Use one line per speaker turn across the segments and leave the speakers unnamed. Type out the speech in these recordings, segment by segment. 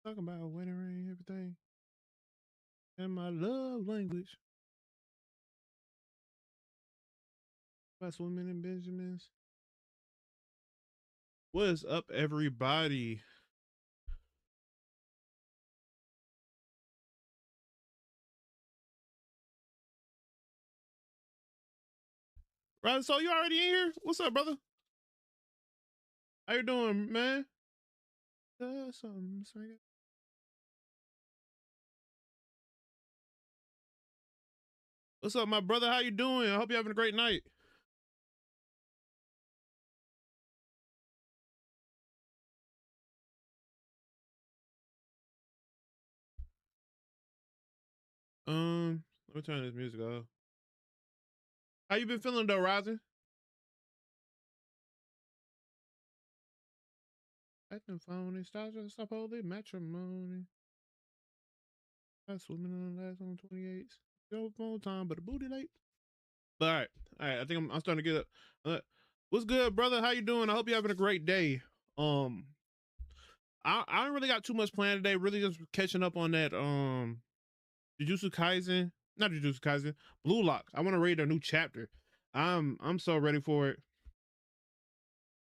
Talking about winning ring, everything. And my love language. About swimming in Benjamins. What is up, everybody? Right, so you already in here? What's up, brother? How you doing, man? What's up, my brother? How you doing? I hope you're having a great night. Let me turn this music off. How you been feeling though, Rising? Acting phony, stop holy matrimony. I swimming on the last on 28s. Go phone time, but the booty late. But all right. I think I'm starting to get up. What's good, brother? How you doing? I hope you're having a great day. Um, I don't really got too much planned today. Really just catching up on that Jujutsu Kaisen, not Jujutsu Kaisen, Blue Lock. I want to read a new chapter. I'm so ready for it.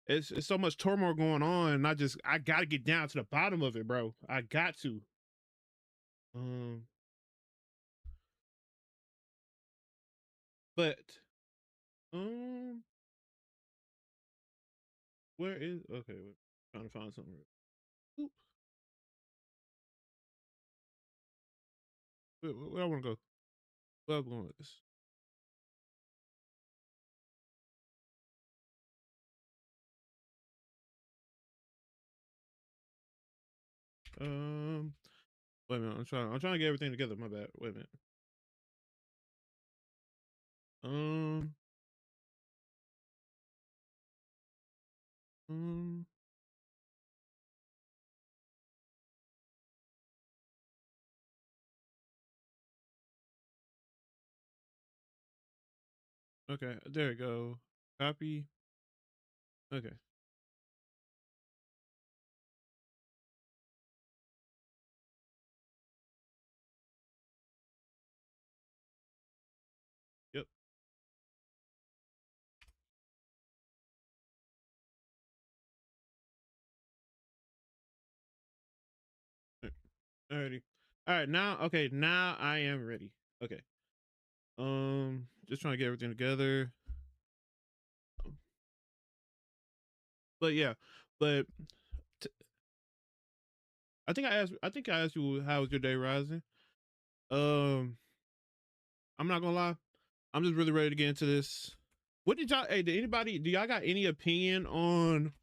It's so much turmoil going on, and I gotta get down to the bottom of it, bro. I got to. Um, but um, where is okay? Wait, trying to find something. Oop, where I want to go? Where I'm going with this? Um, wait a minute. I'm trying to get everything together. My bad. Wait a minute. Um, um. Okay, there we go. Copy. Okay. Yep. Alrighty. All right. Now, okay. Now I am ready. Okay. Just trying to get everything together. But yeah, but t- I think I asked you how was your day, Rising. Um, I'm not gonna lie. I'm just really ready to get into this. What did y'all? Hey, do y'all got any opinion on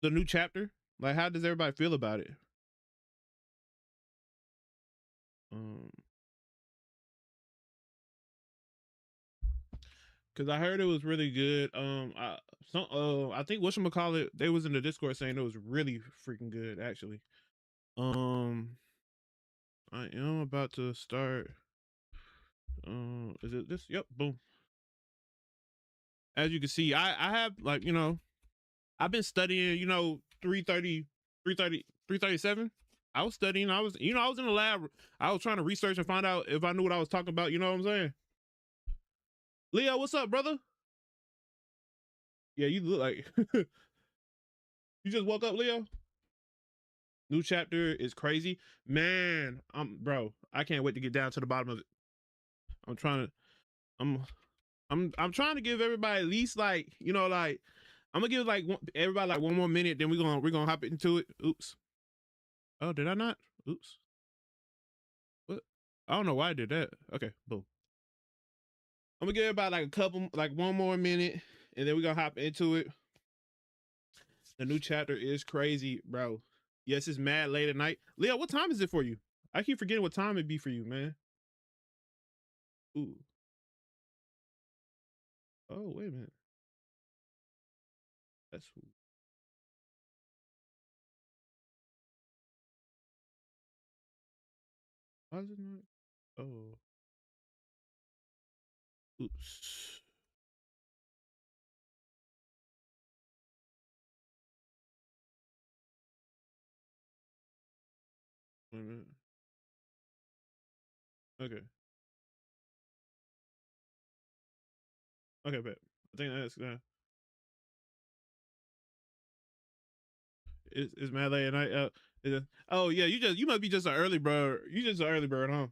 the new chapter? Like, how does everybody feel about it? Um, because I heard it was really good. I think whatchamacallit, they was in the Discord saying it was really freaking good, actually. Um, I am about to start. Is it this? Yep, boom. As you can see, I have like I've been studying 330, 330, 337. I was studying. I was in the lab. I was trying to research and find out if I knew what I was talking about. You know what I'm saying? Leo, what's up, brother? Yeah, you look like you just woke up, Leo. New chapter is crazy, man. Bro. I can't wait to get down to the bottom of it. I'm trying to. I'm trying to give everybody at least like like I'm gonna give like everybody like one more minute. Then we're gonna hop into it. Oops. Oh, did I not? Oops. What? I don't know why I did that. Okay, boom. I'm gonna give everybody like a couple, like one more minute, and then we're gonna hop into it. The new chapter is crazy, bro. Yes, it's mad late at night. Leo, what time is it for you? I keep forgetting what time it be for you, man. Ooh. Oh, wait a minute. That's why is it not? Oh, oops. Wait a minute. Okay. Okay, bet. I think that's it's mad late at night. Oh yeah, you must be just an early bird. You just an early bird, huh?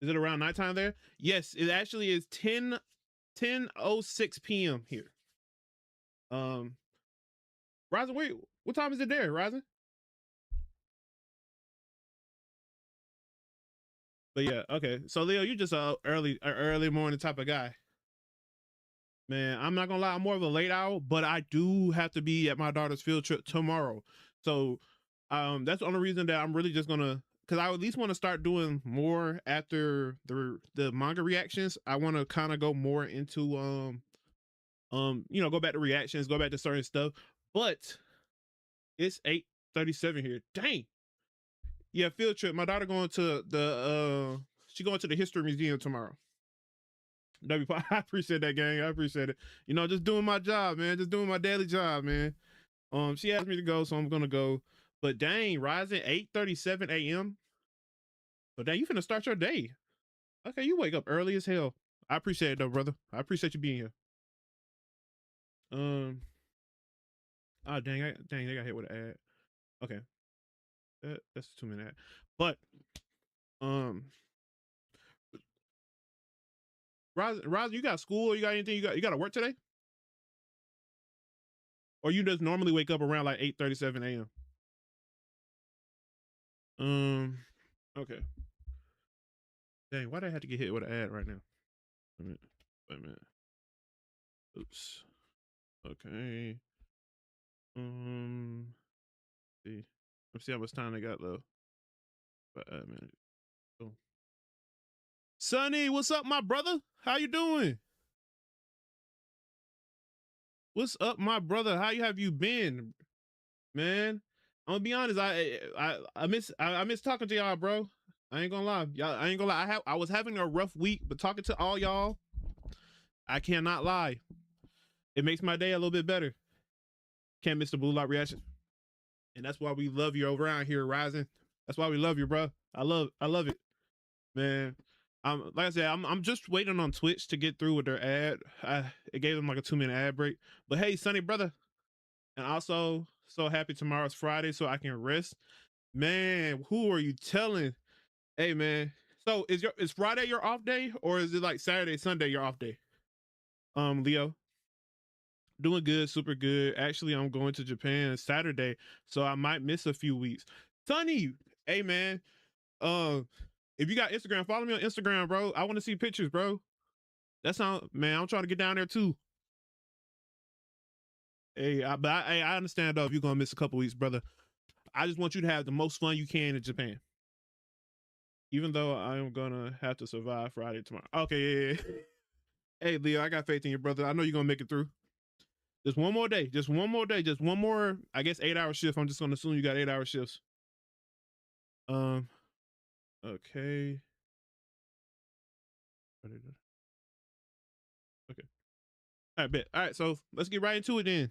Is it around nighttime there? Yes, it actually is 10:06 p.m. here. Ryzen, wait, what time is it there, Ryzen? But yeah, okay. So Leo, you just a early morning type of guy. Man, I'm not gonna lie, I'm more of a late owl, but I do have to be at my daughter's field trip tomorrow. So that's the only reason that I'm really just gonna, because I at least want to start doing more after the manga reactions. I want to kind of go more into go back to reactions, go back to certain stuff. But it's 8:37 here. Dang. Yeah, field trip. My daughter going to she going to the history museum tomorrow. I appreciate that, gang. I appreciate it. Just doing my job, man. Just doing my daily job, man. She asked me to go, so I'm gonna go. But dang, rising 8:37 a.m. So dang, you finna start your day. Okay, you wake up early as hell. I appreciate it though, brother. I appreciate you being here. Um, oh dang, they got hit with an ad. Okay, that's a 2-minute ad. But Roz, you got school? You got anything? You got to work today? Or you just normally wake up around like 8:37 a.m.? Okay. Dang, why did I have to get hit with an ad right now? Wait a minute. Oops. Okay. See. Let's see how much time they got though. But a minute. Oh. Sonny, what's up, my brother? How you doing? What's up, my brother? How have you been, man? I'm gonna be honest. I miss talking to y'all, bro. I ain't gonna lie. I ain't gonna lie. I was having a rough week, but talking to all y'all, I cannot lie. It makes my day a little bit better. Can't miss the blue light reaction. And that's why we love you around here, Rising. That's why we love you, bro. I love it, man. Like I said, I'm just waiting on Twitch to get through with their ad. It gave them like a 2-minute ad break. But hey, Sonny brother, and also so happy tomorrow's Friday, so I can rest. Man, who are you telling? Hey, man. So is Friday your off day, or is it like Saturday, Sunday your off day? Leo. Doing good, super good. Actually, I'm going to Japan Saturday, so I might miss a few weeks. Sonny, hey man, if you got Instagram, follow me on Instagram, bro. I want to see pictures, bro. That's how, man. I'm trying to get down there too. Hey, I understand though if you're gonna miss a couple weeks, brother. I just want you to have the most fun you can in Japan. Even though I am gonna have to survive Friday tomorrow. Okay, yeah. Hey, Leo, I got faith in you, brother. I know you're gonna make it through. Just one more day. Just one more day. Just one more, I guess, 8-hour shift. I'm just gonna assume you got 8-hour shifts. Okay. Okay. All right, bet. All right, so let's get right into it then.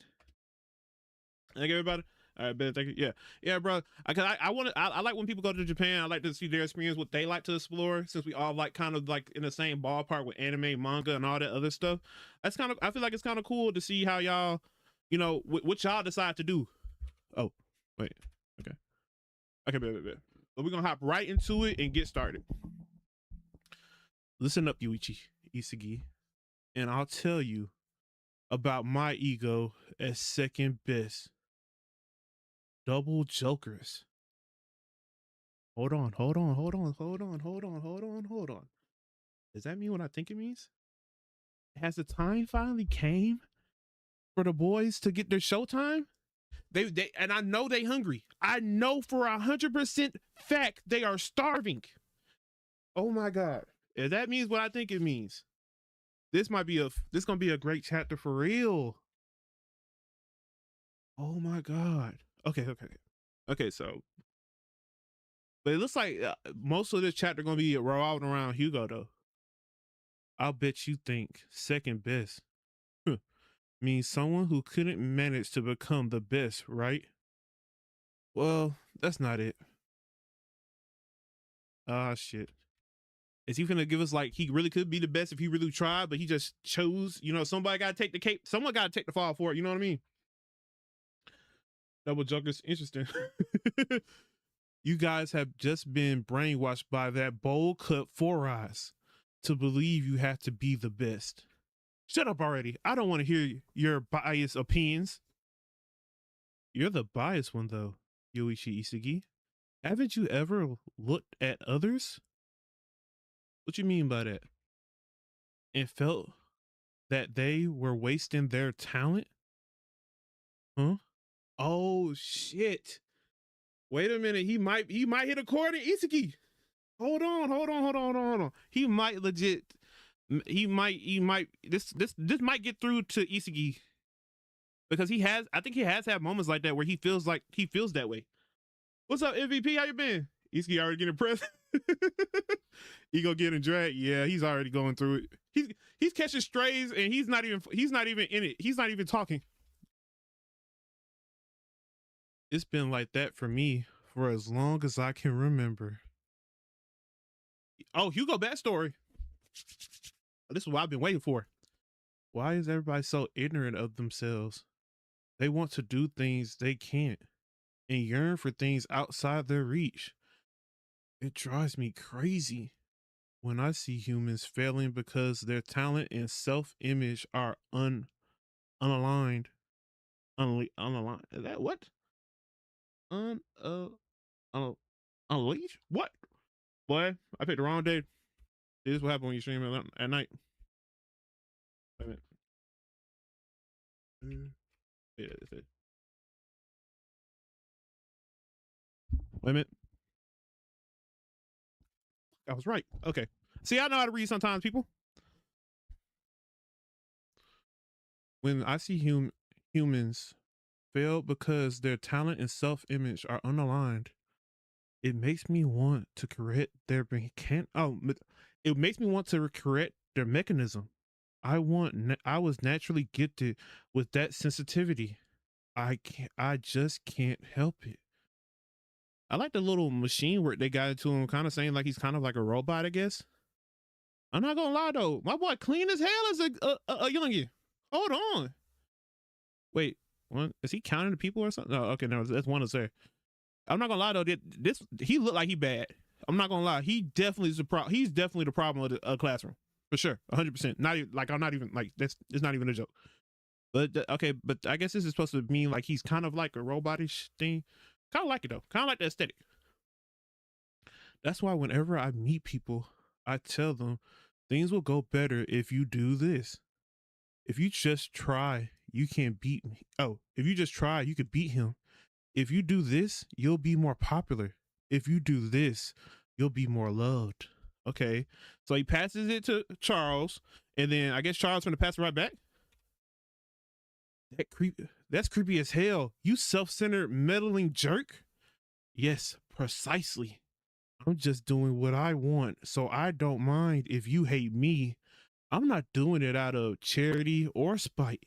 Thank everybody. All right, bet. Thank you. Yeah, bro. I like when people go to Japan. I like to see their experience, what they like to explore. Since we all like kind of like in the same ballpark with anime, manga, and all that other stuff. That's kind of. I feel like it's kind of cool to see how y'all, what y'all decide to do. Oh, wait. Okay. Okay, bet. So we're gonna hop right into it and get started. Listen up, Yuichi Isagi, and I'll tell you about my ego as second best. Double jokers. Hold on. Does that mean what I think it means? Has the time finally came for the boys to get their showtime? They and I know they hungry. I know for 100% fact they are starving. Oh my god. If that means what I think it means, this gonna be a great chapter for real. Oh my god. Okay, so but it looks like most of this chapter gonna be revolving around Hugo though. I'll bet you think second best means someone who couldn't manage to become the best, right? Well, that's not it. Ah, shit. Is he gonna give us like he really could be the best if he really tried, but he just chose? You know, somebody gotta take the cape. Someone gotta take the fall for it. You know what I mean? Double Joker's interesting. You guys have just been brainwashed by that bowl cut 4 eyes to believe you have to be the best. Shut up already. I don't want to hear your biased opinions. You're the biased one though, Yoichi Isagi. Haven't you ever looked at others? What you mean by that? And felt that they were wasting their talent? Huh? Oh shit. Wait a minute. He might hit a chord in Isagi. Hold on. He might legit he might this might get through to Isagi. Because I think he has had moments like that where he feels that way. What's up, MVP? How you been? Isagi already getting pressed. He go getting dragged. Yeah, he's already going through it. He's catching strays and he's not even in it. He's not even talking. It's been like that for me for as long as I can remember. Oh, Hugo backstory. This is what I've been waiting for. Why is everybody so ignorant of themselves? They want to do things they can't and yearn for things outside their reach. It drives me crazy when I see humans failing because their talent and self-image are unaligned. Unaligned. Is that what? Unleash? What? Boy, I picked the wrong day. This is what happens when you stream at night. Wait a minute. Yeah, that's it. Wait a minute. I was right. Okay. See, I know how to read sometimes, people. When I see humans fail because their talent and self-image are unaligned, it makes me want to correct their it makes me want to correct their mechanism. I was naturally gifted with that sensitivity. I just can't help it. I like the little machine work they got into him, kind of saying like he's kind of like a robot, I guess. I'm not gonna lie though, my boy clean as hell as a youngie. Hold on. Wait, what? Is he counting the people or something? No, okay, no, that's one to say. I'm not gonna lie though, this he looked like he bad. I'm not gonna lie, he definitely is he's definitely the problem of the classroom for sure, 100%. Not even like I'm not even like it's not even a joke. But okay, but I guess this is supposed to mean like he's kind of like a robotish thing. Kind of like it though, kind of like the aesthetic. That's why whenever I meet people, I tell them things will go better if you do this. If you just try, you can't beat me. Oh, if you just try, you could beat him. If you do this, you'll be more popular. If you do this, you'll be more loved. Okay. So he passes it to Charles, and then I guess Charles gonna pass it right back. That's creepy as hell. You self-centered meddling jerk. Yes, precisely. I'm just doing what I want, so I don't mind if you hate me. I'm not doing it out of charity or spite.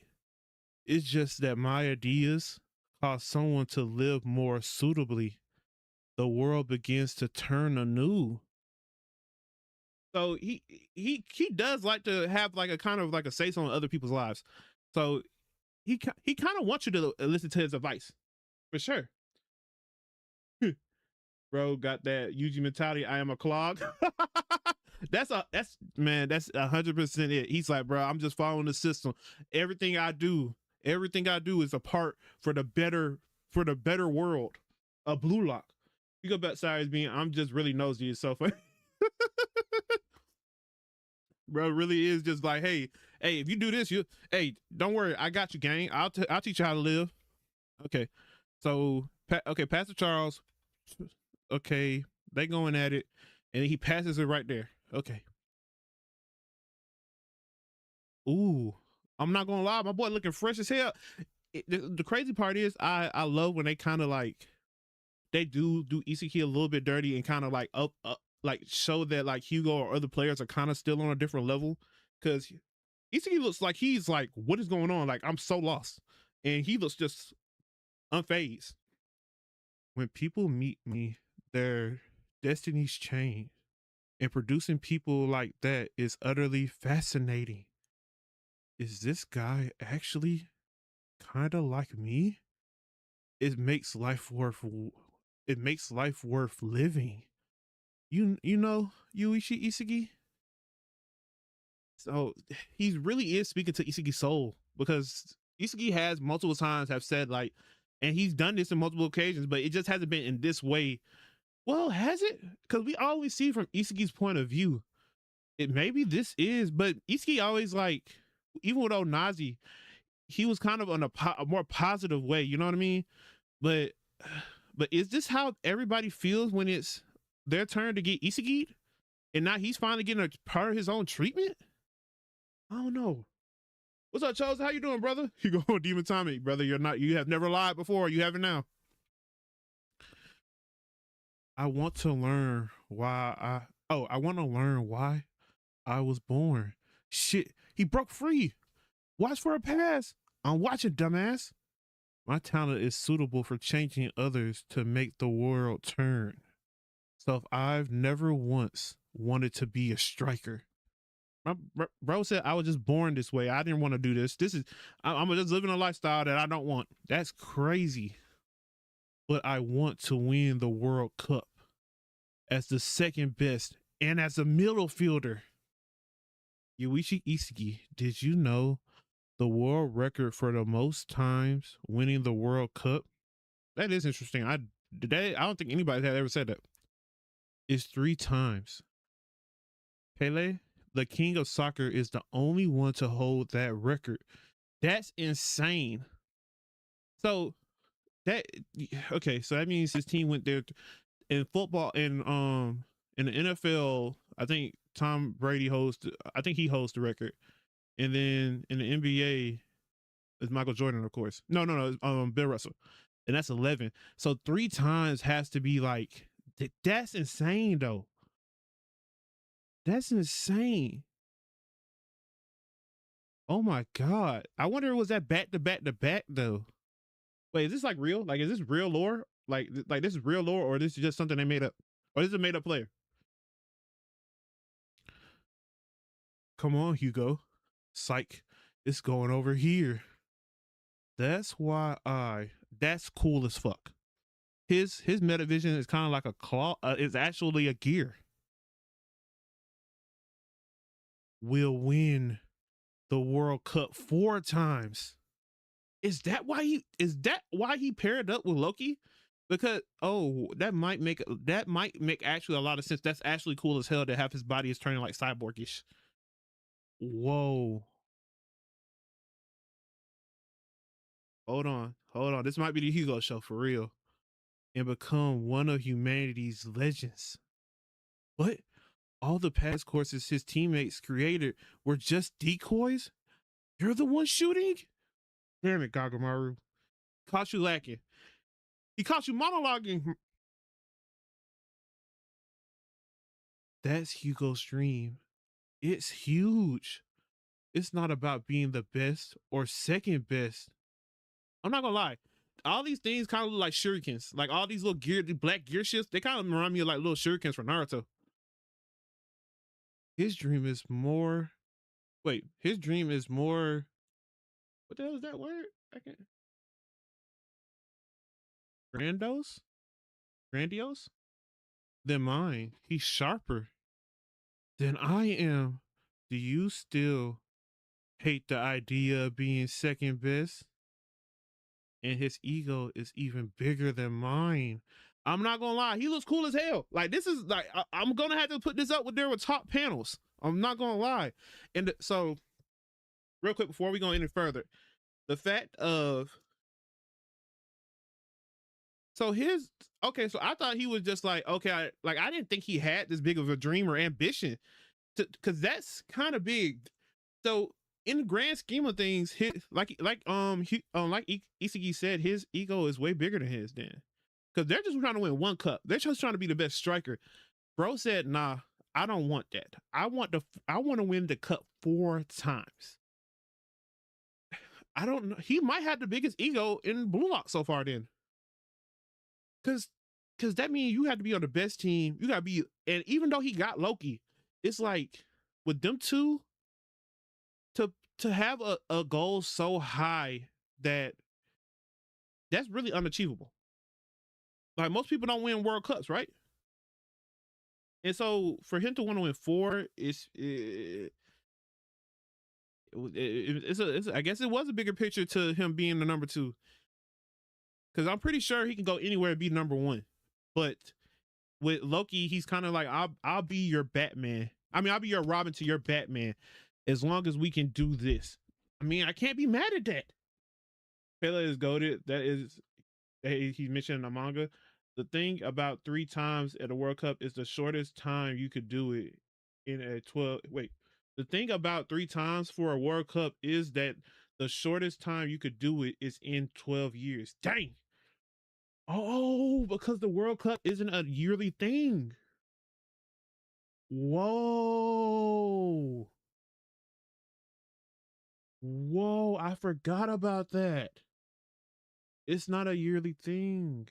It's just that my ideas cause someone to live more suitably. The world begins to turn anew. So he does like to have like a kind of like a say so on other people's lives. So he kind of wants you to listen to his advice, for sure. Bro got that Yuji mentality. I am a clog. that's 100% it. He's like, bro, I'm just following the system. Everything I do is a part for the better world. A blue lock. You go back sides being I'm just really nosy. It's so funny. Bro really is just like, hey, if you do this, don't worry, I got you, gang. I'll teach you how to live. Okay, so Pastor Charles. Okay, they going at it, and he passes it right there. Okay. Ooh, I'm not gonna lie, my boy looking fresh as hell. The crazy part is, I love when they kind of like they do Isagi a little bit dirty and kind of like up like show that like Hugo or other players are kind of still on a different level, because Isagi looks like he's like, what is going on? Like, I'm so lost, and he looks just unfazed. When people meet me, they're destinies change, and producing people like that is utterly fascinating. Is this guy actually kind of like me? It makes life worth it makes life worth living. You know, Yuichi Isagi? So he really is speaking to Isagi's soul, because Isagi has multiple times have said like, and he's done this in multiple occasions, but it just hasn't been in this way. Well, has it? Because we always see from Isagi's point of view. It maybe this is, but Isagi always like, even with Onazi, he was kind of on a more positive way. You know what I mean? But but is this how everybody feels when it's their turn to get Isagi, and now he's finally getting a part of his own treatment? I don't know. What's up, Charles? How you doing, brother? You go, Demon Tommy, brother. You have never lied before. You haven't now. I want to learn why I want to learn why I was born. Shit, he broke free. Watch for a pass. I'm watching, dumbass. My talent is suitable for changing others to make the world turn. So if I've never once wanted to be a striker. My bro said I was just born this way. I didn't want to do this. I'm just living a lifestyle that I don't want. That's crazy. But I want to win the World Cup as the second best and as a middle fielder. Yuichi Isagi, did you know the world record for the most times winning the World Cup? That is interesting. I don't think anybody had ever said that. It's 3 times. Pele, the king of soccer, is the only one to hold that record. That's insane. So okay, so that means his team went there in football. In the NFL, I think Tom Brady I think he holds the record. And then in the NBA, it's Michael Jordan, of course. No, it's Bill Russell. And that's 11. So 3 times has to be like, that's insane though. That's insane. Oh my God. I wonder, was that back to back to back though? Wait, is this like real? Like, is this real lore? Like this is real lore, or this is just something they made up? Or this is a made up player? Come on, Hugo. Psych. It's going over here. That's that's cool as fuck. His metavision is kind of like a claw. It's actually a gear. Will win the World Cup 4 times. Is that why he paired up with Loki? Because that might make actually a lot of sense. That's actually cool as hell to have his body is turning like cyborgish. Whoa. Hold on. This might be the Hugo show for real. And become one of humanity's legends. What? All the past courses his teammates created were just decoys? You're the one shooting? Damn it, Kagamaru. Caught you lacking. He caught you monologuing. That's Hugo's dream. It's huge. It's not about being the best or second best. I'm not gonna lie. All these things kind of look like shurikens. Like all these little black gear shifts, they kind of remind me of like little shurikens from Naruto. His dream is more. Wait, his dream is more. What the hell is that word? I can't. Grandiose? Than mine. He's sharper than I am. Do you still hate the idea of being second best? And his ego is even bigger than mine. I'm not gonna lie, he looks cool as hell. Like this is like I'm gonna have to put this up with there with top panels. I'm not gonna lie. And so, real quick before we go any further, the fact of so I thought he was just like, okay, I didn't think he had this big of a dream or ambition, because that's kind of big. So in the grand scheme of things, Isagi said, his ego is way bigger than his then, because they're just trying to win 1 cup. They're just trying to be the best striker. Bro said, nah, I don't want that. I want to win the cup 4 times. I don't know. He might have the biggest ego in Blue Lock so far then. Because because that means you have to be on the best team. You gotta be, and even though he got Loki, it's like with them two to have a goal so high that that's really unachievable. Like most people don't win World Cups, right? And so for him to want to win four, I guess it was a bigger picture to him being the number two, because I'm pretty sure he can go anywhere and be number one. But with Loki, he's kind of like, I'll be your Batman. I mean, I'll be your Robin to your Batman, as long as we can do this. I mean, I can't be mad at that. Pele is goated. That is, he's mentioned in the manga. The thing about 3 times at a World Cup is the shortest time you could do it in a 12. Wait, the thing about 3 times for a World Cup is that the shortest time you could do it is in 12 years. Dang. Oh, because the World Cup isn't a yearly thing. Whoa. Whoa, I forgot about that. It's not a yearly thing.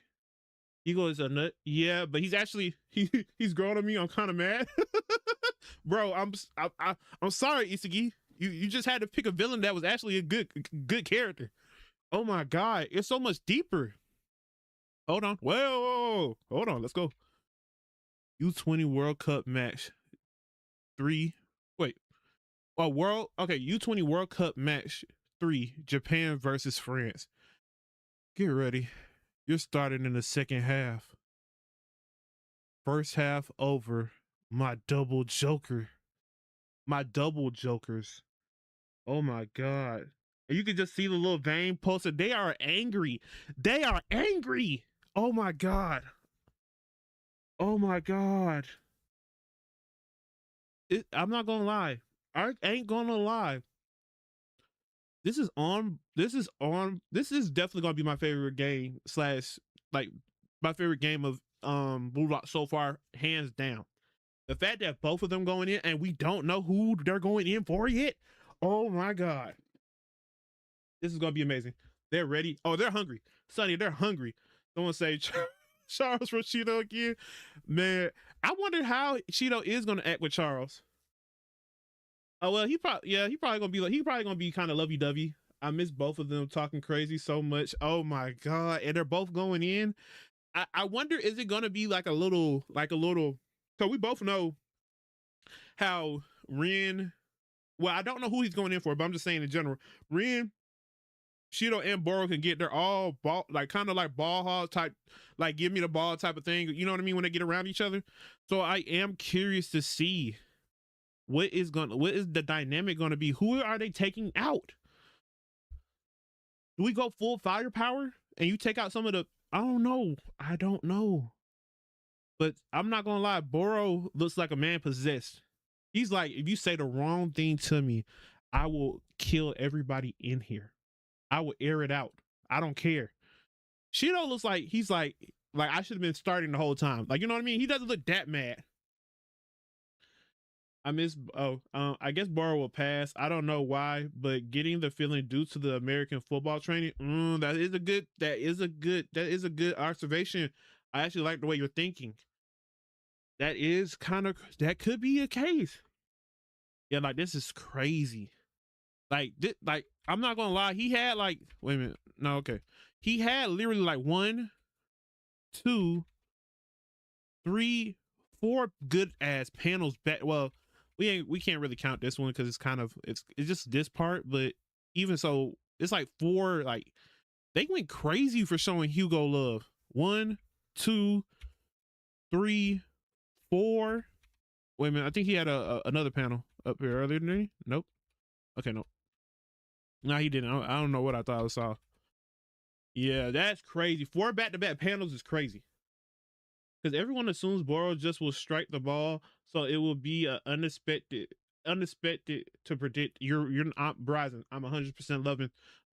He goes a nut. Yeah, but he's actually he's growing on me. I'm kind of mad. Bro, I'm sorry, Isagi. You just had to pick a villain that was actually a good character. Oh my god, it's so much deeper. Hold on. Whoa. Hold on. Let's go. U20 World Cup match 3. Wait. Okay, U20 World Cup match 3, Japan versus France. Get ready. You're starting in the second half. First half over. My double joker. My double jokers. Oh my god. And you can just see the little vein posted. They are angry. They are angry. Oh my god. Oh my god. I'm not gonna lie. I ain't gonna lie. This is definitely gonna be my favorite game / like my favorite game of Blue Lock so far, hands down. The fact that both of them going in and we don't know who they're going in for yet. Oh my god. This is gonna be amazing. They're ready. Oh, they're hungry. Sonny, they're hungry. Someone say Charles for Cheeto again. Man, I wonder how Cheeto is gonna act with Charles. Oh well, he probably gonna be kind of lovey-dovey. I miss both of them talking crazy so much. Oh my god, and they're both going in. I wonder, is it gonna be like a little? So we both know how Ren. Well, I don't know who he's going in for, but I'm just saying in general, Ren, Shido, and Boro can get. They're all ball, like kind of like ball hog type, like give me the ball type of thing. You know what I mean, when they get around each other. So I am curious to see what is the dynamic going to be. Who are they taking out? Do we go full firepower and you take out some of the? I don't know. But I'm not gonna lie, Boro looks like a man possessed. He's like, if you say the wrong thing to me, I will kill everybody in here. I will air it out. I don't care. Shido looks like he's like I should have been starting the whole time. Like, you know what I mean? He doesn't look that mad. I guess Boro will pass. I don't know why, but getting the feeling due to the American football training, that is a good observation. I actually like the way you're thinking. That could be a case. Yeah, like this is crazy. Like I'm not gonna lie, he had like, wait a minute, no, okay, he had literally like 1, 2, 3, 4 good ass panels back. Well, we can't really count this one because it's just this part, but even so, it's like 4. Like they went crazy for showing Hugo love. 1, 2, 3, 4. Wait a minute, I think he had another panel up here earlier than he. Nope. Okay, no. No, he didn't. I don't know what I thought I saw. Yeah, that's crazy. 4 back-to-back panels is crazy. Because everyone assumes Boro just will strike the ball, so it will be unexpected to predict. You're Bryson. I'm 100%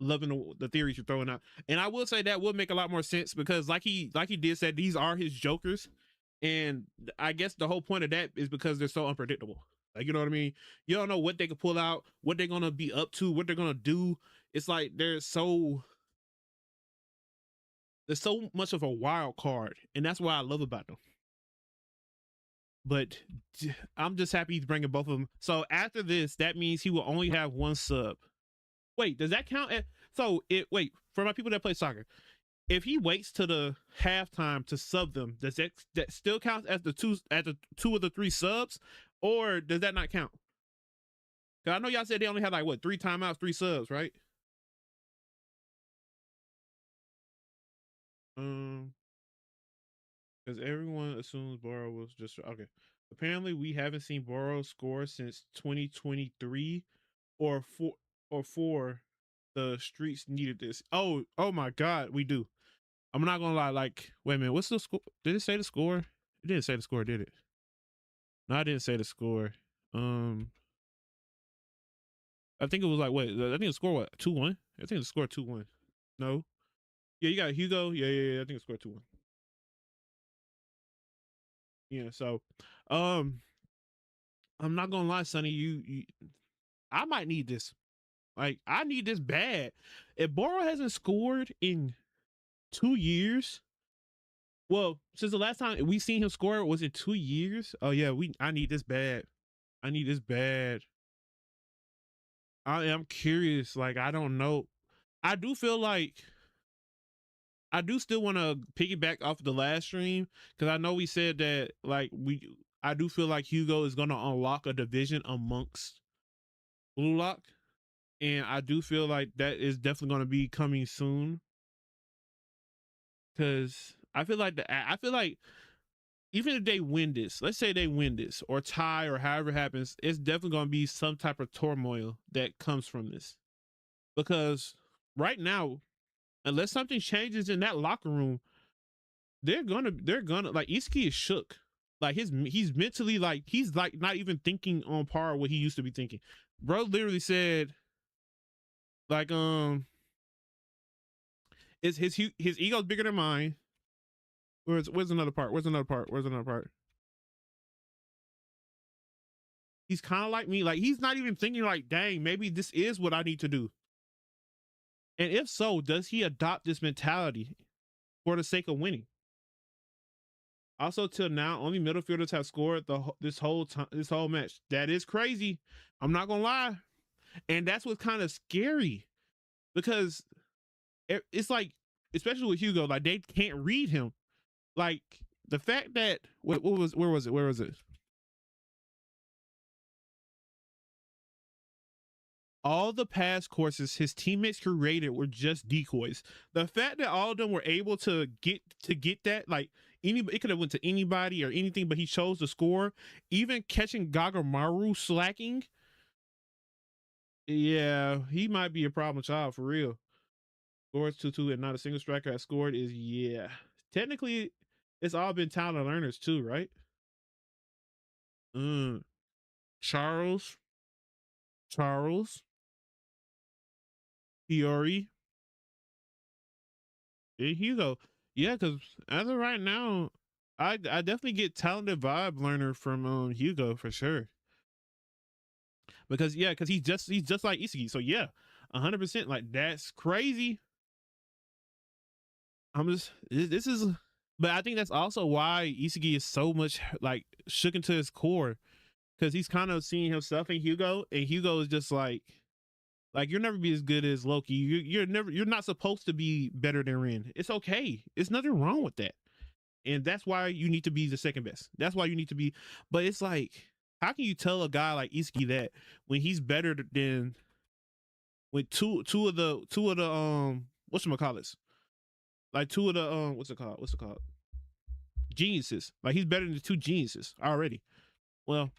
loving the theories you're throwing out, and I will say that would make a lot more sense because, like he did say, these are his jokers, and I guess the whole point of that is because they're so unpredictable. Like, you know what I mean? You don't know what they could pull out, what they're gonna be up to, what they're gonna do. It's like they're so There's so much of a wild card, and that's what I love about them. But I'm just happy he's bringing both of them. So after this, that means he will only have one sub. Wait, does that count? Wait, for my people that play soccer, if he waits to the halftime to sub them, does that still count as the two of the three subs, or does that not count? Cause I know y'all said they only had like what 3 timeouts, 3 subs, right? Because everyone assumes Boro was just okay. Apparently, we haven't seen Boro score since 2023 or four. The streets needed this. Oh my God, we do. I'm not gonna lie. Like, wait a minute, what's the score? Did it say the score? It didn't say the score, did it? No, I didn't say the score. I think it was like what? I think the score what 2-1. I think the score 2-1. No. Yeah, you got Hugo. Yeah. I think the score 2-1. Yeah. So, I'm not gonna lie, Sonny. I might need this. Like, I need this bad. If Boro hasn't scored in 2 years, well, since the last time we seen him score was in 2 years. Oh yeah, I need this bad. I need this bad. I am curious. Like, I don't know. I do feel like I do still want to piggyback off the last stream because I know we said that like I do feel like Hugo is gonna unlock a division amongst Blue Lock, and I do feel like that is definitely gonna be coming soon. Because I feel like even if they win this, let's say they win this or tie or however it happens, it's definitely gonna be some type of turmoil that comes from this. Because right now, unless something changes in that locker room, they're gonna like Isiki is shook. Like he's mentally like he's like not even thinking on par what he used to be thinking. Bro literally said like is his ego's bigger than mine. Where's another part? Where's another part? He's kind of like me. Like he's not even thinking like, dang, maybe this is what I need to do. And if so, does he adopt this mentality for the sake of winning? Also, till now, only midfielders have scored this whole match. That is crazy. I'm not gonna lie, and that's what's kind of scary because it's like, especially with Hugo, like they can't read him. Like the fact that where was it? All the pass courses his teammates created were just decoys. The fact that all of them were able to get that, like it could have went to anybody or anything, but he chose to score. Even catching Gagamaru slacking, yeah, he might be a problem child for real. Scores 2-2 and not a single striker has scored is technically it's all been talented learners too, right? Charles, Fiore, and Hugo. Yeah, because as of right now, I definitely get talented vibe learner from Hugo for sure. Because he's just like Isiki. So yeah, 100%. Like that's crazy. This is, but I think that's also why Isiki is so much like shook into his core, because he's kind of seeing himself in Hugo, and Hugo is just like you'll never be as good as Loki. You're not supposed to be better than Ren. It's okay. It's nothing wrong with that. And that's why you need to be the second best. That's why you need to be. But it's like, how can you tell a guy like Isiki that when he's better than with two of the whatchamacallits? Like two of the what's it called? Geniuses. Like he's better than the 2 geniuses already. Well,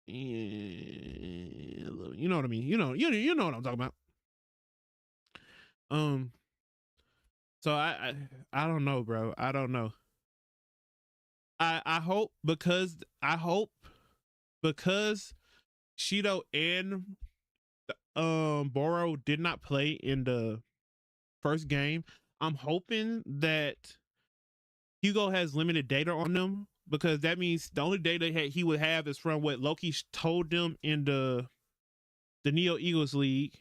you know what I mean. You know what I'm talking about. So I don't know, bro. I don't know. I hope because Shido and Boro did not play in the first game. I'm hoping that Hugo has limited data on them, because that means the only data he would have is from what Loki told them in the Neo Eagles League.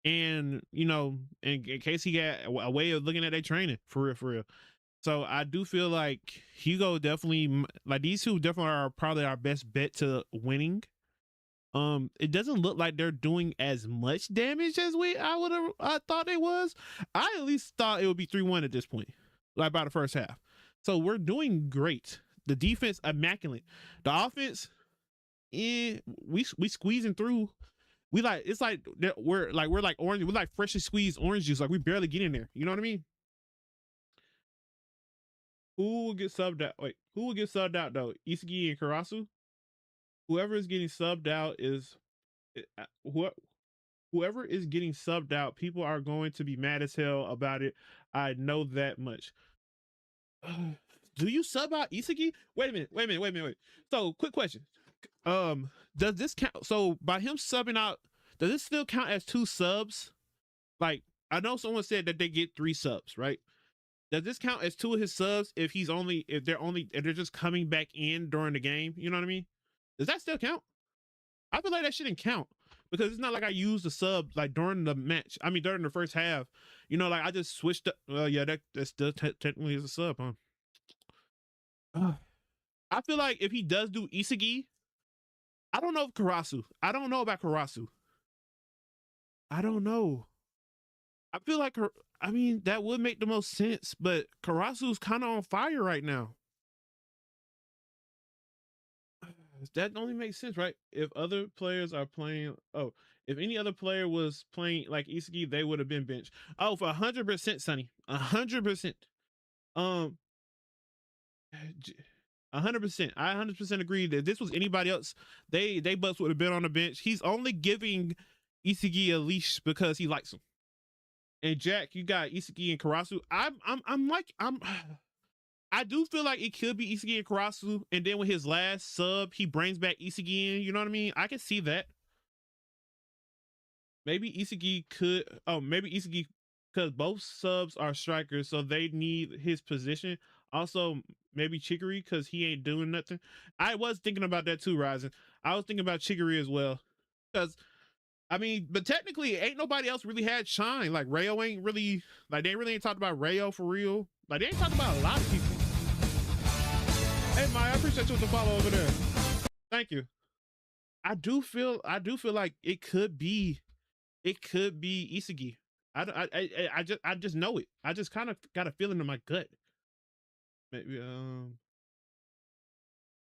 And you know, in case he got a way of looking at their training for real, for real. So I do feel like Hugo definitely, like these two definitely are probably our best bet to winning. It doesn't look like they're doing as much damage as I thought it was. I at least thought it would be 3-1 at this point, like by the first half. So we're doing great. The defense immaculate. The offense, we squeezing through. We like, it's like we're like orange. We're like freshly squeezed orange juice. Like we barely get in there. You know what I mean? Who will get subbed out? Wait, who will get subbed out though? Isagi and Karasu. Whoever is getting subbed out is whoever is getting subbed out. People are going to be mad as hell about it. I know that much. Do you sub out Isagi? Wait a minute. So, quick question. Does this count? So, by him subbing out, does this still count as 2 subs? Like, I know someone said that they get 3 subs, right? Does this count as 2 of his subs if they're just coming back in during the game? You know what I mean? Does that still count? I feel like that shouldn't count because it's not like I used the sub like during the match. I mean, during the first half, you know, like I just switched up. Yeah, that still technically is a sub, huh? I feel like if he does do Isagi, I don't know if Karasu. I don't know about Karasu. I don't know. I feel like I mean, that would make the most sense, but Karasu's kind of on fire right now. That only makes sense, right? If other players are playing, if any other player was playing like Isagi, they would have been benched. Oh, for 100%, Sonny, 100%. 100%. I 100% agree that if this was anybody else, they butts would have been on the bench. He's only giving Isagi a leash because he likes him. And Jack, you got Isagi and Karasu. I do feel like it could be Isagi and Karasu, and then with his last sub, he brings back Isagi in. You know what I mean? I can see that. Maybe Isagi because both subs are strikers, so they need his position. Also, maybe Chicory because he ain't doing nothing. I was thinking about that too, Ryzen. I was thinking about Chicory as well. Because I mean, but technically, ain't nobody else really had shine. Like Rayo ain't really, like they really ain't talked about Rayo for real. Like they ain't talked about a lot of people. Hey Maya, I appreciate you with the follow over there. Thank you. I do feel like it could be Isagi. I just know it. I just kind of got a feeling in my gut. Maybe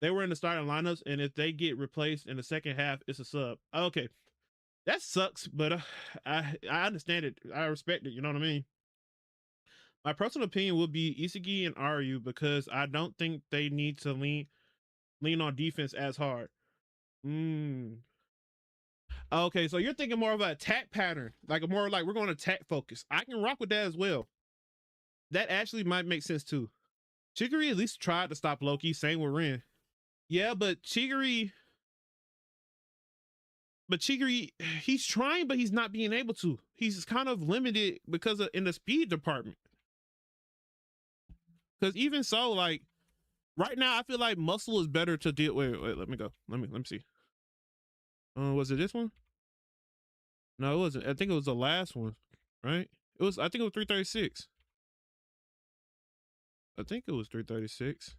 they were in the starting lineups, and if they get replaced in the second half, it's a sub. Okay, that sucks, but I understand it. I respect it. You know what I mean? My personal opinion would be Isagi and Ryu because I don't think they need to lean on defense as hard. Okay, so you're thinking more of an attack pattern, like more like we're going to attack focus. I can rock with that as well. That actually might make sense too. Chicory at least tried to stop Loki. Same with Ren. Yeah, but Chicory, he's trying, but he's not being able to. He's kind of limited because of in the speed department. Because even so, like right now, I feel like Muscle is better to deal. Wait, let me go. Let me see. Was it this one? No, it wasn't. I think it was the last one, right? It was. I think it was 336. I think it was 336.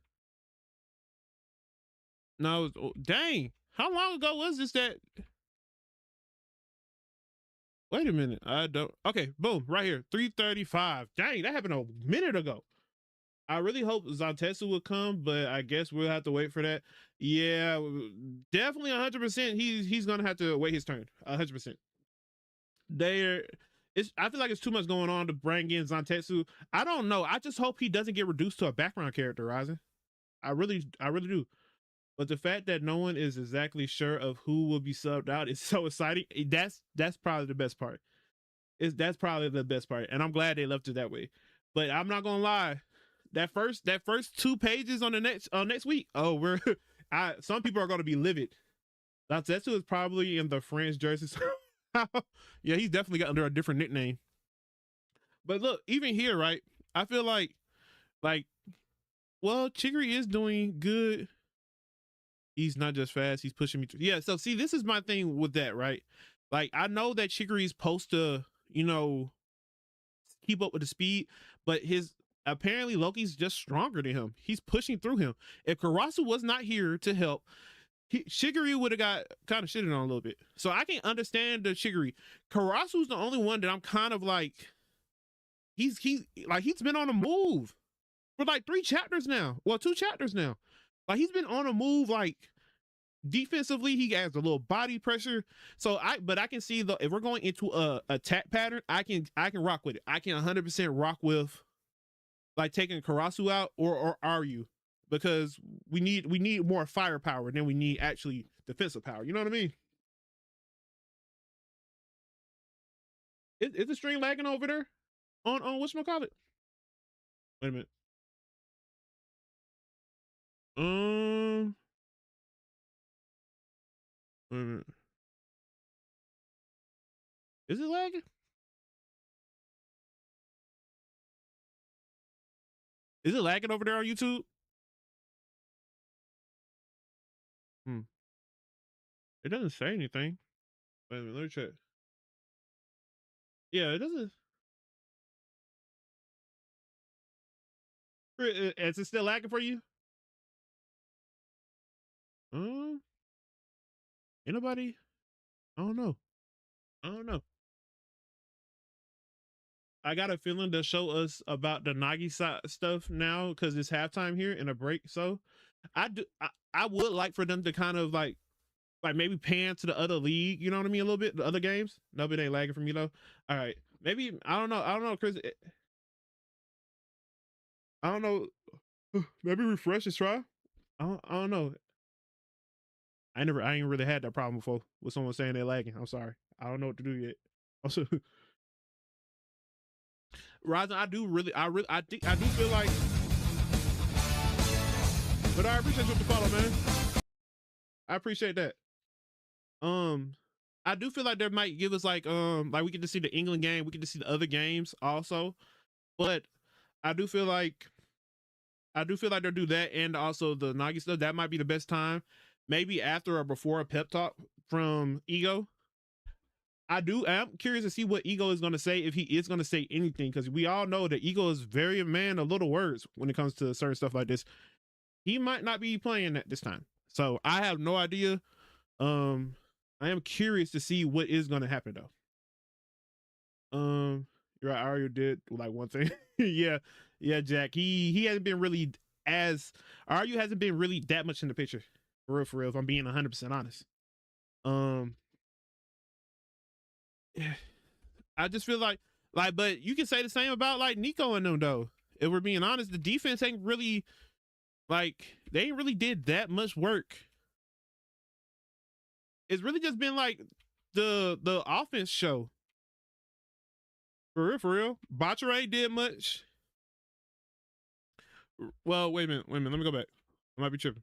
No, it was, oh, dang. How long ago was this that? Wait a minute. I don't. Okay, boom, right here. 335. Dang, that happened a minute ago. I really hope Zantetsu would come, but I guess we'll have to wait for that. Yeah, definitely 100%. He's gonna have to wait his turn. 100%. I feel like it's too much going on to bring in Zantetsu. I don't know. I just hope he doesn't get reduced to a background character, Ryzen. I really do. But the fact that no one is exactly sure of who will be subbed out is so exciting. That's probably the best part. That's probably the best part, and I'm glad they left it that way. But I'm not gonna lie, that first 2 pages on the next week. Oh, some people are gonna be livid. Zantetsu is probably in the French jersey. Yeah, he's definitely got under a different nickname. But look, even here, right? I feel like, well, Chicory is doing good. He's not just fast, he's pushing me through. Yeah, so see, this is my thing with that, right? Like, I know that Chicory's supposed to you know, keep up with the speed, but his apparently Loki's just stronger than him. He's pushing through him. If Karasu was not here to help, Shigiri would have got kind of shitted on a little bit. So I can understand the Shigiri. Karasu's the only one that I'm kind of like, he's been on a move for like 3 chapters now. Well, 2 chapters now. Like he's been on a move, like defensively, he has a little body pressure. So I can see if we're going into a attack pattern, I can rock with it. I can 100% rock with like taking Karasu out or are you? Because we need more firepower than we need actually defensive power. You know what I mean? Is the stream lagging over there on whatchamacallit? Wait a minute. Wait a minute. Is it lagging? Is it lagging over there on YouTube? It doesn't say anything. Wait a minute, let me check. Yeah, it doesn't. Is it still lagging for you? Anybody? I don't know. I got a feeling they'll show us about the Nagi stuff now because it's halftime here in a break. So I would like for them to kind of like maybe pan to the other league, you know what I mean, a little bit, the other games. Nobody ain't lagging for me though. All right, maybe I don't know, Chris. I don't know. Maybe refresh this try. I don't know. I ain't really had that problem before with someone saying they're lagging. I'm sorry. I don't know what to do yet. Also, Ryzen, I do feel like, but I appreciate you with the follow, man. I appreciate that. I do feel like there might give us like we get to see the England game, we get to see the other games also, but I do feel like they'll do that and also the Nagi stuff. That might be the best time, maybe after or before a pep talk from Ego. I'm curious to see what Ego is going to say, if he is going to say anything, because we all know that Ego is very a man of little words when it comes to certain stuff like this. He might not be playing that this time, so I have no idea. I am curious to see what is going to happen though. You're right, I already did like one thing. yeah, Jack. He hasn't been really Aryu hasn't been really that much in the picture. For real, if I'm being 100% honest. I just feel like, but you can say the same about like Nico and them though. If we're being honest, the defense ain't really they ain't really did that much work. It's really just been like the offense show. For real. Bachar ain't did much. Well, wait a minute. Let me go back. I might be tripping.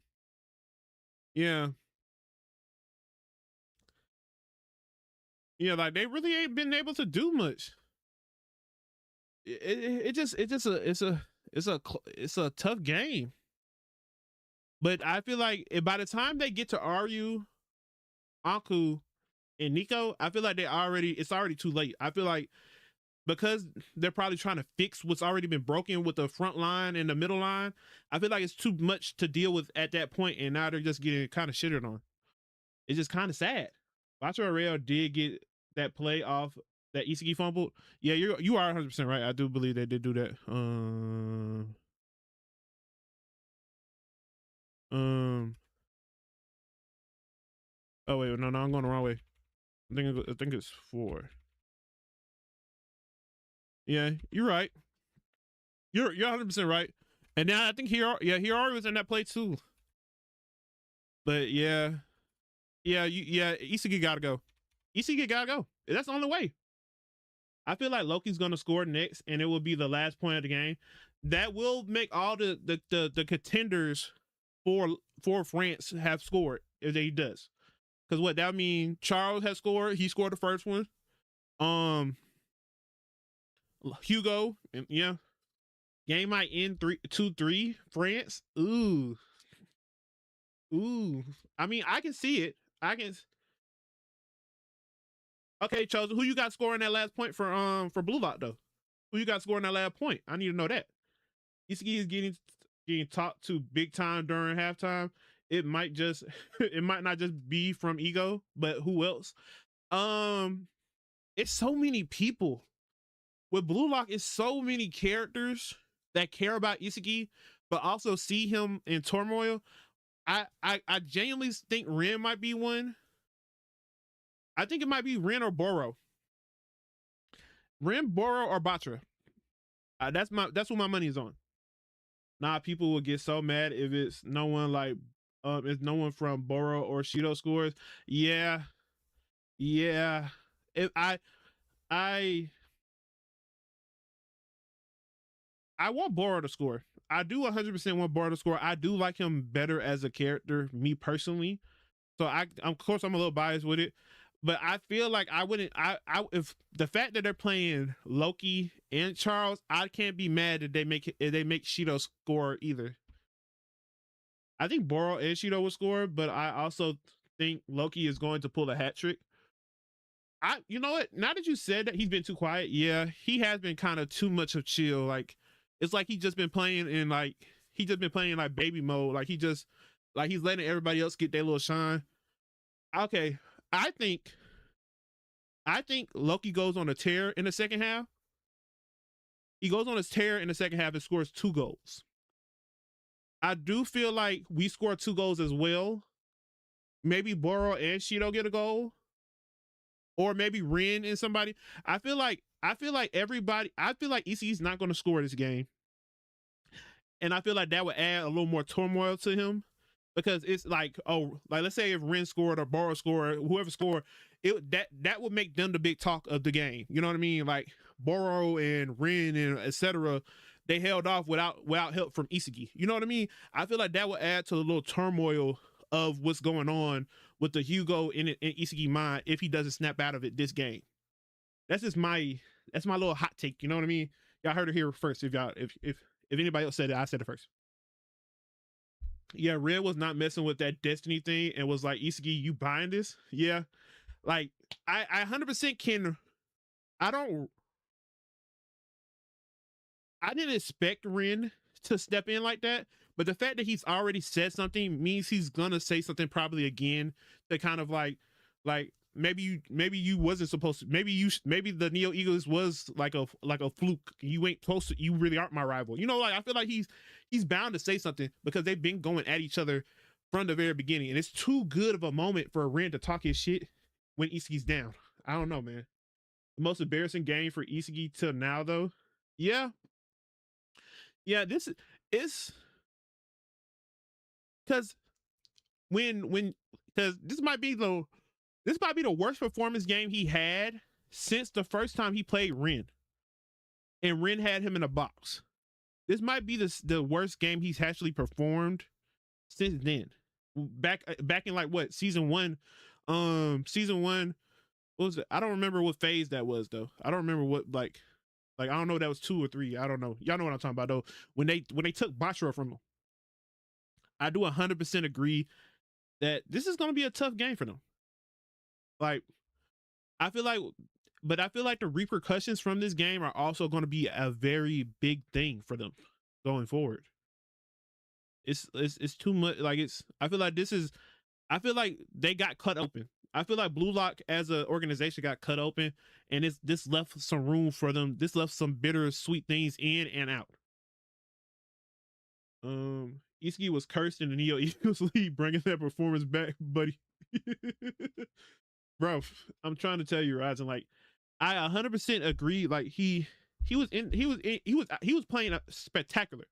Yeah. Yeah, like they really ain't been able to do much. It's a tough game. But I feel like by the time they get to Aryu, Aku, and Nico, I feel like it's already too late. I feel like because they're probably trying to fix what's already been broken with the front line and the middle line, I feel like it's too much to deal with at that point, and now they're just getting kind of shitted on. It's just kind of sad. Bacho Ariel did get that play off that Isagi fumbled. Yeah, you are 100% right. I do believe they did do that. Oh wait, no, I'm going the wrong way. I think it's 4. Yeah, you're right. You're 100% right. And now I think Hirari was in that play too. But yeah, Isagi gotta go. That's the only way. I feel like Loki's gonna score next, and it will be the last point of the game. That will make all the contenders for France have scored if he does. Because what that mean? Charles has scored. He scored the first one. Hugo, and yeah. Game might end 2-3 France. Ooh. I mean, I can see it. Okay, Chosen, who you got scoring that last point for Blue Lock though? Who you got scoring that last point? I need to know that. Isagi is getting talked to big time during halftime. It might just it might not just be from ego, but who else? It's so many people. With Blue Lock, it's so many characters that care about Isagi, but also see him in turmoil. I genuinely think Ren might be one. I think it might be Ren or Boro. Ren, Boro, or Batra. That's what my money is on. Nah, people will get so mad if it's no one like if no one from Boro or Shido scores. Yeah. Yeah. If I want Boro to score. I do 100% want Boro to score. I do like him better as a character, me personally. So of course I'm a little biased with it, but I feel like I wouldn't. If the fact that they're playing Loki and Charles, I can't be mad that they make Shido score either. I think Boro and Shido will score, but I also think Loki is going to pull a hat trick. You know what? Now that you said that he's been too quiet, yeah, he has been kind of too much of chill. Like it's like he's just been playing in like baby mode. Like he's letting everybody else get their little shine. Okay, I think Loki goes on a tear in the second half. He goes on his tear in the second half and scores 2 goals. I do feel like we score 2 goals as well. Maybe Boro and Shido get a goal, or maybe Ren and somebody. I feel like Isagi's not going to score this game, and I feel like that would add a little more turmoil to him. Because it's like, oh, like let's say if Ren scored or Boro scored, whoever scored, that would make them the big talk of the game. You know what I mean? Like Boro and Ren and etc. They held off without help from Isagi. You know what I mean? I feel like that would add to the little turmoil of what's going on with the Hugo in Isagi mind if he doesn't snap out of it this game. That's my little hot take. You know what I mean? Y'all heard it here first. If anybody else said it, I said it first. Yeah, Red was not messing with that Destiny thing and was like, Isagi, you buying this? Yeah. Like, I 100% can. I didn't expect Ren to step in like that, but the fact that he's already said something means he's gonna say something probably again to kind of like maybe you wasn't supposed to, maybe the Neo Eagles was like a fluke. You ain't supposed to, you really aren't my rival. You know, like I feel like he's bound to say something because they've been going at each other from the very beginning, and it's too good of a moment for Ren to talk his shit when Isagi's down. I don't know, man. The most embarrassing game for Isagi till now, though. Yeah, this is because because this might be the worst performance game he had since the first time he played Ren, and Ren had him in a box. This might be the worst game he's actually performed since then. Back in like what season one. What was it? I don't remember what phase that was though. I don't remember what like I don't know if that was 2 or 3. I don't know. Y'all know what I'm talking about though. When they took Bachara from him. I do 100% agree that this is going to be a tough game for them. Like I feel like the repercussions from this game are also going to be a very big thing for them going forward. It's too much. Like I feel like they got cut open. I feel like Blue Lock as an organization got cut open, and this left some room for them. This left some bittersweet things in and out. Isagi was cursed in the Neo Eagles League, bringing that performance back, buddy. Bro, I'm trying to tell you, Ryzen. Like, I 100% agree. Like he was playing spectacular.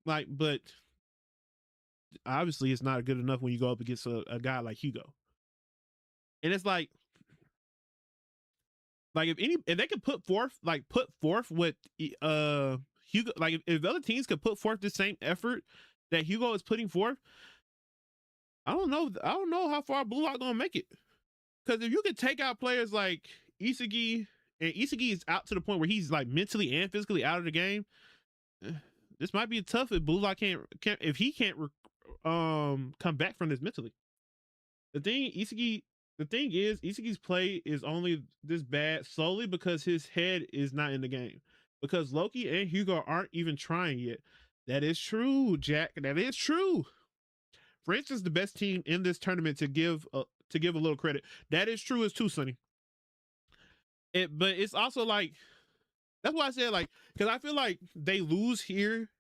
Like, but obviously it's not good enough when you go up against a guy like Hugo. And it's like if they could put forth what Hugo, like if other teams could put forth the same effort that Hugo is putting forth, I don't know how far Blue Lock gonna make it. Because if you could take out players like Isagi, and Isagi is out to the point where he's like mentally and physically out of the game, this might be tough if Blue Lock can't come back from this mentally. The thing, Isagi The thing is, Isagi's play is only this bad solely because his head is not in the game. Because Loki and Hugo aren't even trying yet. That is true, Jack. That is true. France is the best team in this tournament to give a little credit. That is true as too, Sonny. But it's also like that's why I said like because I feel like they lose here,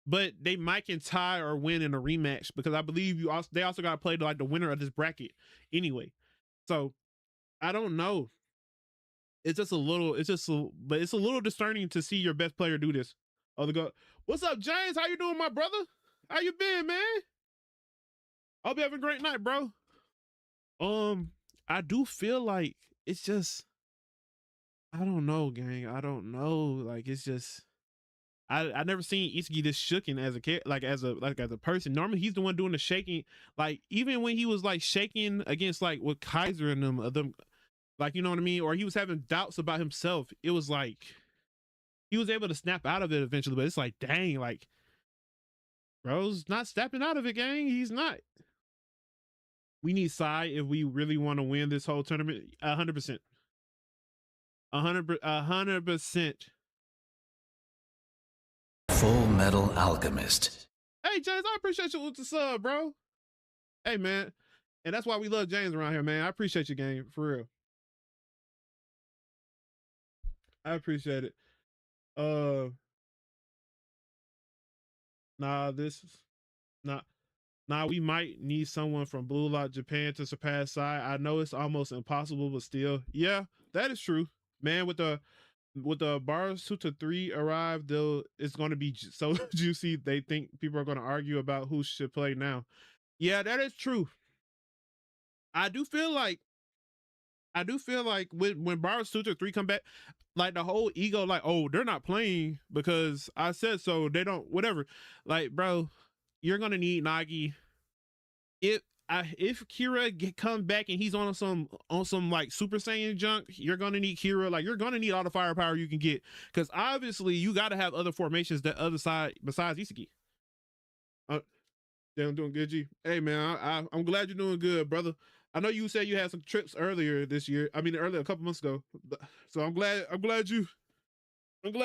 but they might can tie or win in a rematch because I believe they also got to play like the winner of this bracket anyway. So I don't know. But it's a little discerning to see your best player do this. Oh, the go. What's up, James? How you doing, my brother? How you been, man? Hope you having a great night, bro. I do feel like it's just I don't know, gang. I don't know. Like it's just I never seen Isagi this shooken as a person. Normally he's the one doing the shaking. Like even when he was like shaking against like with Kaiser and them, like you know what I mean, or he was having doubts about himself. It was like he was able to snap out of it eventually. But it's like, dang, like bro's not snapping out of it, gang. He's not. We need Sai if we really want to win this whole tournament. 100%. 100%.
Full Metal Alchemist.
Hey James, I appreciate you with the sub, bro. Hey man, and that's why we love James around here, man. I appreciate your game for real. I appreciate it. Uh, nah, this is not. Nah, we might need someone from Blue Lock Japan to surpass Sai. I know it's almost impossible, but still, yeah, that is true, man. With the Barasuta 3 arrived, though, it's going to be so juicy. They think people are going to argue about who should play now. Yeah, that is true. I do feel like when Barasuta 3 come back, like the whole ego, like, oh, they're not playing because I said so. They don't, whatever. Like, bro, you're gonna need Nagi. If Kira comes back and he's on some like Super Saiyan junk, you're gonna need Kira. Like you're gonna need all the firepower you can get because obviously you got to have other formations that other side besides Isagi. Yeah, I'm doing good, G. Hey man, I'm glad you're doing good, brother. I know you said you had some trips earlier this year. I mean, earlier a couple months ago. So I'm glad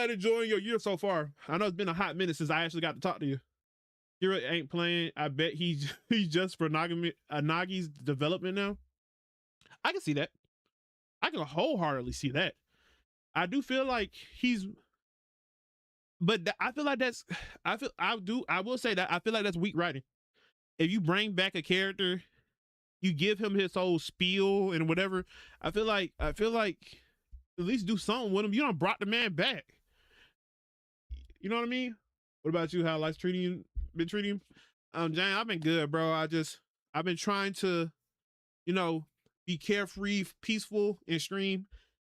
enjoying your year so far. I know it's been a hot minute since I actually got to talk to you. Kira ain't playing. I bet he's just for Nagi's development now. I can see that. I can wholeheartedly see that. I do feel like I feel like I will say that I feel like that's weak writing. If you bring back a character, you give him his whole spiel and whatever. I feel like at least do something with him. You don't brought the man back. You know what I mean? What about you? How life's been treating you? Jane, I've been good, bro. I've been trying to, be carefree, peaceful, and stream.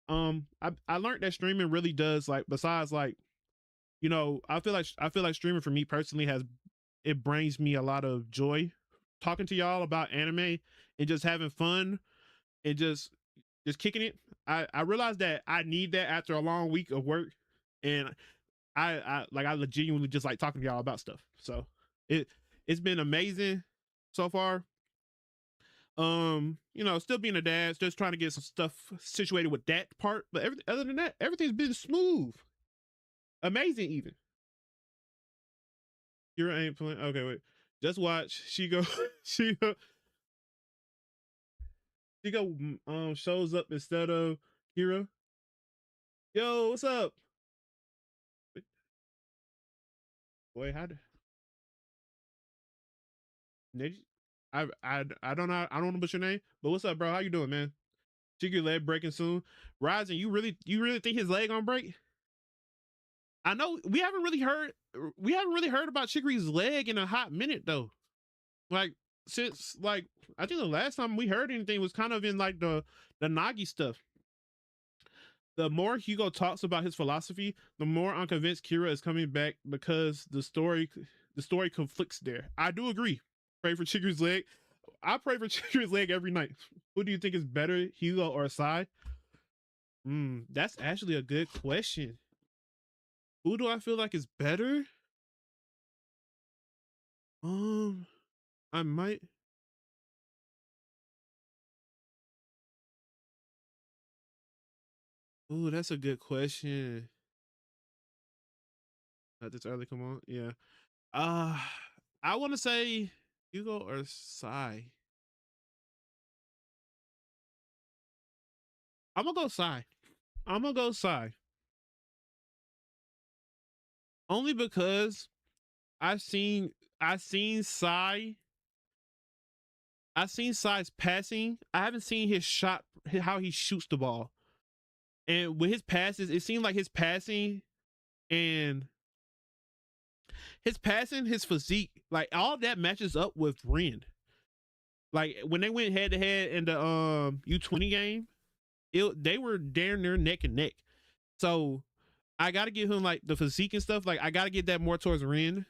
I learned that streaming really does like besides like, I feel like streaming for me personally it brings me a lot of joy talking to y'all about anime and just having fun and just kicking it. I realized that I need that after a long week of work, and I genuinely just like talking to y'all about stuff. So it's been amazing so far. Still being a dad, just trying to get some stuff situated with that part, but other than that, everything's been smooth, amazing even. You ain't playing. Okay, wait. Just watch. She go. Shows up instead of Kira. Yo, what's up? Boy, I don't know. I don't know what's your name, but what's up, bro? How you doing, man? Chicken leg breaking soon. Rising, you really think his leg gonna break? I know we haven't really heard about Chicory's leg in a hot minute though. Like since like I think the last time we heard anything was kind of in like the Nagi stuff. The more Hugo talks about his philosophy, the more I'm convinced Kira is coming back because the story conflicts there. I do agree. Pray for Chicory's leg. I pray for Chicory's leg every night. Who do you think is better, Hugo or Sai? That's actually a good question. Who do I feel like is better? I might. Oh, that's a good question. Not this early, come on. Yeah. Uh I want to say Hugo or Psy. I'm gonna go Psy. I'm gonna go Psy. Only because I've seen Psy. I've seen Psy's passing. I haven't seen his shot, how he shoots the ball. And with his passes, it seemed like and his physique, like all that matches up with Ren. Like when they went head to head in the U20 game, they were damn near neck and neck. So I gotta give him like the physique and stuff. Like I gotta get that more towards Ren,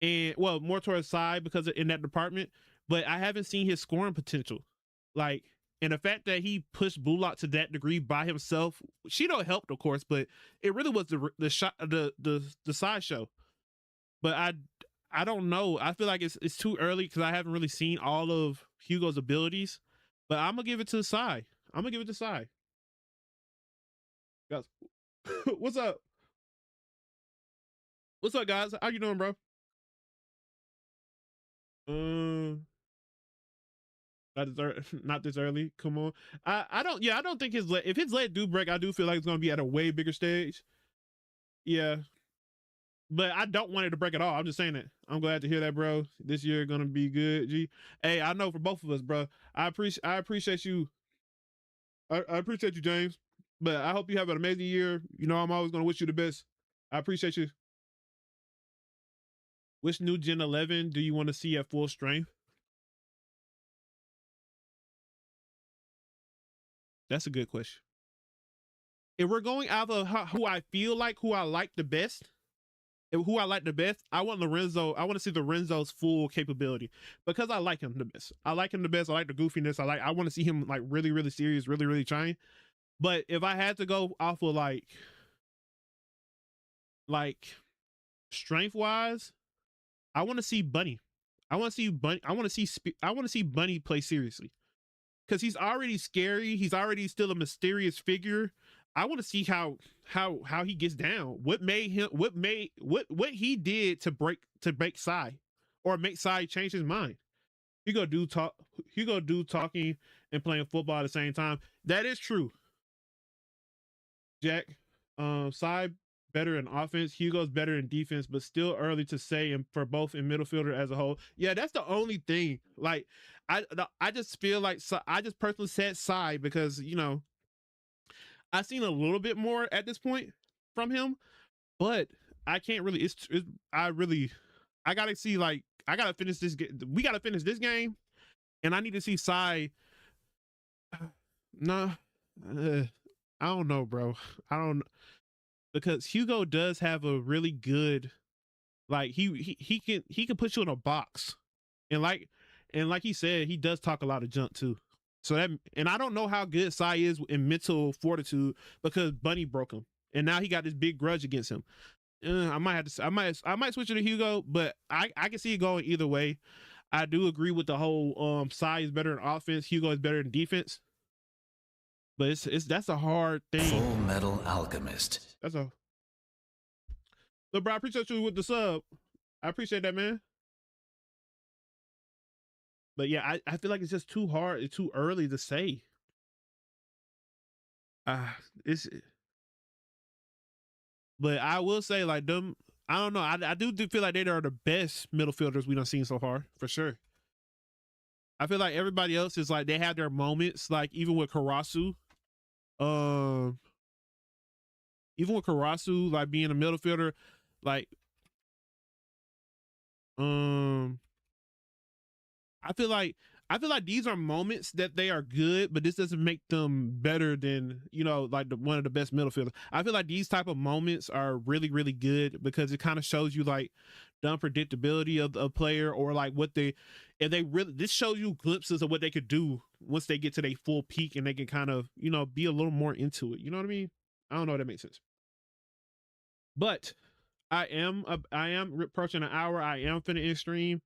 and well, more towards side because in that department. But I haven't seen his scoring potential. Like, and the fact that he pushed Bullock to that degree by himself, Shido helped, of course, but it really was the shot, the sideshow. But I don't know. I feel like it's too early because I haven't really seen all of Hugo's abilities. But I'm gonna give it to Psy. I'm gonna give it to Psy. Guys, what's up? What's up, guys? How you doing, bro? Um, not this early. Come on. I don't. Yeah, I don't think if his leg do break, I do feel like it's gonna be at a way bigger stage. Yeah, but I don't want it to break at all. I'm just saying that. I'm glad to hear that, bro. This year gonna be good. G. Hey, I know for both of us, bro. I appreciate you. I appreciate you, James. But I hope you have an amazing year. You know, I'm always gonna wish you the best. I appreciate you. Which new Gen 11 do you want to see at full strength? That's a good question. If we're going out of who I feel like, who I like the best, who I like the best, I want Lorenzo. I want to see Lorenzo's full capability because I like him the best. I like him the best. I like the goofiness. I want to see him like really, really serious, really, really trying. But if I had to go off of like strength wise, I want to see Bunny. I want to see Bunny. I want to see Bunny play seriously because he's already scary. He's already still a mysterious figure. I want to see how he gets down. What made him? What he did to break Psy, or make Psy change his mind. He go do talk. He go do talking and playing football at the same time. That is true, Jack. Psy better in offense. Hugo's better in defense, but still early to say. And for both in midfielder as a whole, yeah, that's the only thing. Like, I just feel like I just personally said Psy because I've seen a little bit more at this point from him, but I can't really. I gotta see like I gotta finish this. We gotta finish this game, and I need to see Psy. No, I don't know, bro. I don't because Hugo does have a really good like he can put you in a box, and like he said, he does talk a lot of junk too. So that, and I don't know how good Psy is in mental fortitude because Bunny broke him, and now he got this big grudge against him. I might have to. I might switch it to Hugo, but I can see it going either way. I do agree with the whole Psy is better in offense, Hugo is better in defense. But it's that's a hard thing.
Full Metal Alchemist.
That's a look, bro. I appreciate you with the sub. I appreciate that, man. But yeah, I feel like it's just too hard. It's too early to say. It's but I will say like them. I don't know. I do feel like they are the best middle fielders we done seen so far for sure. I feel like everybody else is like they have their moments. Like even with Karasu, um, like being a middle fielder, like um, I feel like these are moments that they are good, but this doesn't make them better than like one of the best middle fielders. I feel like these type of moments are really really good because it kind of shows you like the unpredictability of a player or like what they if they really this shows you glimpses of what they could do once they get to their full peak and they can kind of be a little more into it. You know what I mean? I don't know if that makes sense, but I am approaching an hour. I am finna end stream.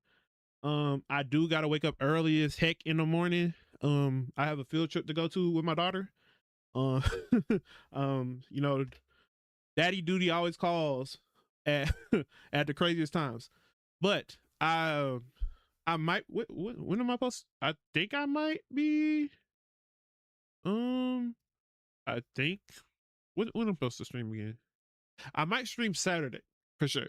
I do gotta wake up early as heck in the morning. I have a field trip to go to with my daughter. Uh, you know, Daddy Duty always calls at at the craziest times. But I might. When am I supposed? I think I might be. I think when I'm supposed to stream again. I might stream Saturday for sure.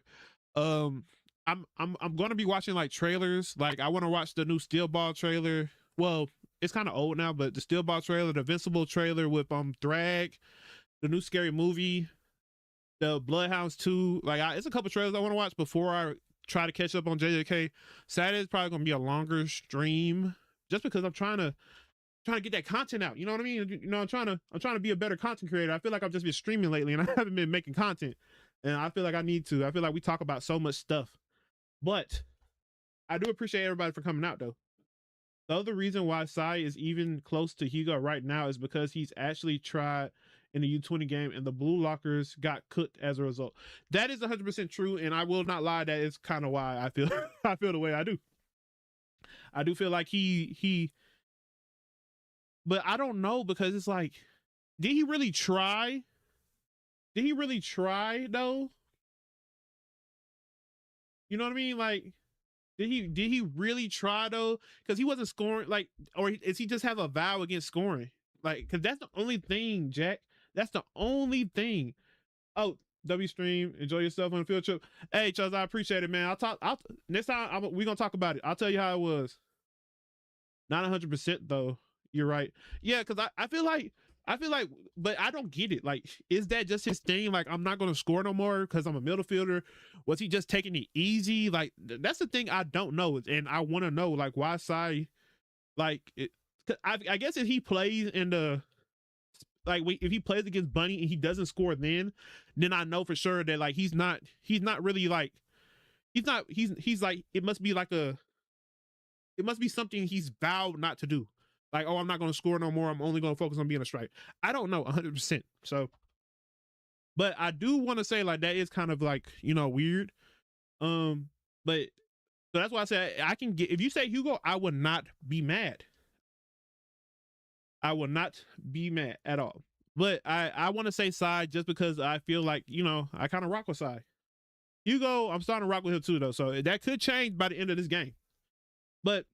Um, I'm gonna be watching like trailers. Like I want to watch the new Steel Ball trailer. Well, it's kind of old now, but the Steel Ball trailer, the Invincible trailer with Thrag, the new Scary Movie, the Bloodhounds 2. Like it's a couple trailers I want to watch before I try to catch up on JJK. Saturday's probably gonna be a longer stream just because I'm trying to get that content out. You know what I mean? You know, I'm trying to be a better content creator. I feel like I've just been streaming lately and I haven't been making content. And I feel like I need to. I feel like we talk about so much stuff. But I do appreciate everybody for coming out though. The other reason why Sai is even close to Hugo right now is because he's actually tried in the U20 game and the Blue Lockers got cooked as a result. That is 100% true, and I will not lie, that is kind of why I feel I feel the way I do. I do feel like he but I don't know, because it's like, did he really try? Did he really try though? You know what I mean? Like, did he really try though? Because he wasn't scoring, like, or is he just have a vow against scoring? Like, because that's the only thing, Jack. That's the only thing. Oh, W stream, enjoy yourself on the field trip. Hey, Charles, I appreciate it, man. I'll next time we're gonna talk about it. I'll tell you how it was. Not 100% though. You're right. Yeah, because I feel like, but I don't get it. Like, is that just his thing? Like, I'm not going to score no more because I'm a midfielder. Was he just taking it easy? Like, that's the thing I don't know. And I want to know, like, why Sai, like, I guess if he plays in the, like, if he plays against Bunny and he doesn't score then I know for sure that, like, he's not really, like, he's like, it must be something he's vowed not to do. Like, oh, I'm not going to score no more. I'm only going to focus on being a strike. I don't know 100%. So, but I do want to say, like, that is kind of like, you know, weird. But so that's why I say I can get, if you say Hugo, I would not be mad. I will not be mad at all. But I want to say Sai just because I feel like, you know, I kind of rock with Sai. Hugo, I'm starting to rock with him too, though. So that could change by the end of this game. But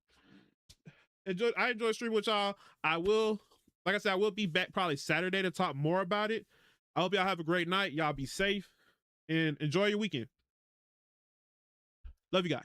I enjoy streaming with y'all. I will, like I said, I will be back probably Saturday to talk more about it. I hope y'all have a great night. Y'all be safe and enjoy your weekend. Love you guys.